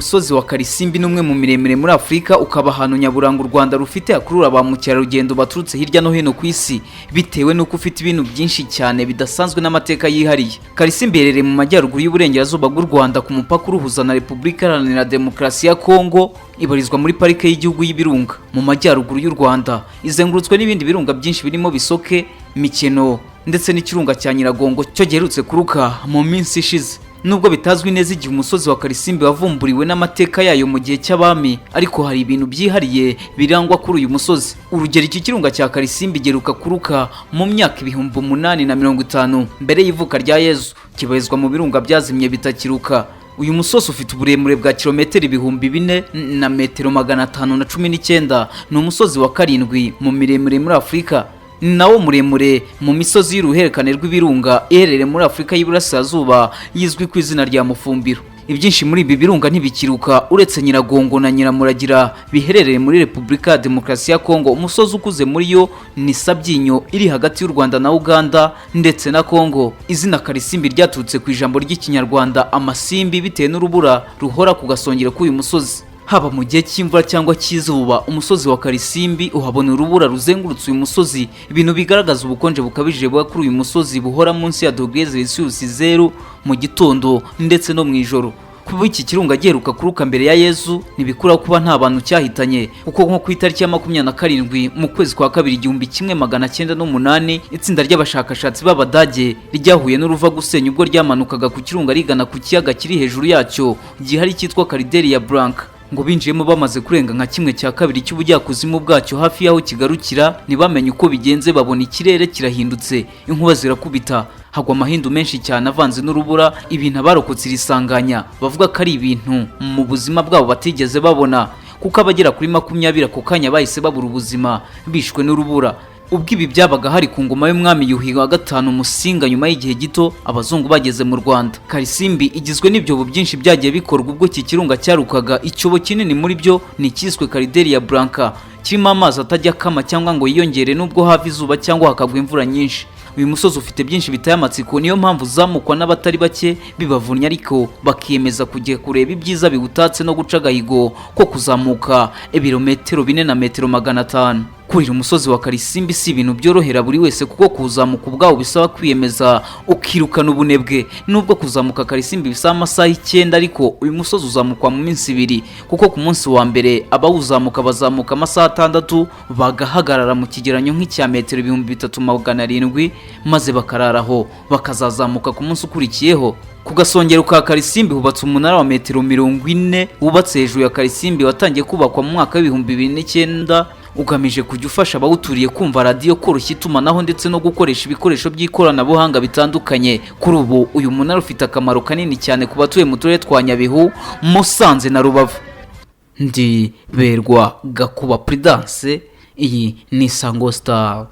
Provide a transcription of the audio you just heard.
Umusozi wa Kalisimbi numwe mu miremire muri Afrika, ukaba ahantu nyaburanga u Rwanda rufite akurura ba mukerarugendo baturutse hirya no hino ku isi bitewe nuko ufite ibintu byinshi cyane bidasanzwe n'amateka yihariye. Kalisimbi iherereye mu majyaruguru y'uburengerazuba bw'u Rwanda ku mupaka uruhuza na Repubulika Iharanira Demokarasi ya Kongo, ibarizwa muri parike y'igihugu y'Ibirunga mu majyaruguru y'u Rwanda. Izengurutswe n'ibindi birunga byinshi birimo Bisoke, Mikeno ndetse n'Ikirunga cya Nyiragongo cyo giherutse kuruka mu minsi ishize. Nubwo bitazwi neza igihe umusozi wa Kalisimbi wavumburiwe n'amateka yayo mu gihe cy'abami, ariko hari ibintu byihariye birangwa kuri uyu musozi. Urugero, iki kirunga cya Kalisimbi geruka kuruka mu myaka 850 mbere y'ivuka rya Yezu, kibarizwa mu birunga byazimye bitakiruka. Uyu musozi ufite uburemure bwa kilometero 4000 na metero 519. Ni umusozi wa karindwi mu miremire muri Afrika, nawo muremure mu misozi y'uruhererekane rw'ibirunga iherereye muri Afrika y'Iburasirazuba yizwi ku izina rya Mufumbiro. Ibyinshi muri ibi birunga ntibikiruka uretse Nyiragongo na Nyiramuragira biherereye muri Repubulika ya Demokarasi ya Kongo. Umusozi ukuze muri yo ni Sabyinyo iri hagati y'u Rwanda na Uganda ndetse na Kongo. Izina Kalisimbi ryaturutse ku ijambo ry'ikinyarwanda amasimbi bitewe n'urubura ruhora ku gasongero k'uyu musozi. Haba mu gihe cy'imvura cyangwa cy'izuba, umusozi wa Kalisimbi uhabona urubura ruzengurutse uyu musozi, ibintu bigaragaza ubukonje bukabije buba kuri uyu musozi buhora munsi ya -0 mu gitondo ndetse no mu ijoro. Kuba iki kirunga giheruka kuruka mbere ya Yezu ntibikura kuba nta bantu cyahitanye, kuko nko ku itariki ya 27 mu kwezi kwa kabiri 1908 itsinda ry'abashakashatsi b'Abadage ryahuye n'uruva gusenya ubwo ryamanukaga ku kirunga rigana ku kiyaga kiri hejuru yacyo gihari cyitwa Caldera Blanca. Ngo binjiyemo bamaze kurenga nka 1/2 cy'ubujyakuzimu bwacyo hafi yaho kigarukira, ntibamenye uko bigenze babona ikirere kirahindutse, inkuba zirakubita, hagwa amahindu menshi cyane avanze n'urubura. Ibintu abarokotse risanganya bavuga ko ari ibintu mu buzima bwabo batigeze babona, kuko abagera kuri 20 ako kanya bahise babura ubuzima bishwe n'urubura. Ubwo ibi byabaga hari ku ngoma y'umwami Yuhi wa gatanu Musinga, nyuma y'igihe gito abazungu bageze mu Rwanda. Kalisimbi igizwe n'ibyobo byinshi byagiye bikorwa ubwo iki kirunga cyarukaga. Icyobo kinini muri byo ni cyiswe Caldera Blanca, kirimo amazi atajya kama cyangwa ngo yiyongere nubwo hava izuba cyangwa hakagwa imvura nyinshi. Uyu musozi ufite byinshi biteye amatsiko, niyo mpamvu zamukwa n'abatari bake bibavunya, ariko bakiyemeza kujya kureba ibyiza biwutatse no guca agahigo ko kuzamuka ibirometero 4 na metero 500. Kurira umusozi wa Kalisimbi si ibintu byorohera buri wese, kuko kuzamuka ubwawo bisaba kwiyemeza ukirukana ubunebwe. Nubwo kuzamuka Kalisimbi bisaba amasaha 9, ariko uyu musozi uzamukwa mu minsi 2, kuko ku munsi wa mbere abawuzamuka bazamuka amasaha 6 bagahagarara mu kigeranyo nk'icya metero 3700, maze bakararaho bakazazamuka ku munsi ukurikiyeho. Ku gasongero ka Kalisimbi hubatse umunara wa metero 40 wubatse hejuru ya Kalisimbi, watangiye kubakwa mu mwaka wa 2009 ugamije kujya ufasha abawuturiye kumva radio, koroshya itumanaho ndetse no gukoresha ibikoresho by'ikoranabuhanga bitandukanye. Kuri ubu uyu munara ufite akamaro kanini cyane ku batuye mu turere twa Nyabihu, Musanze na Rubavu. Ndi Berwa Gakuba Prudence, iyi ni Isango Star.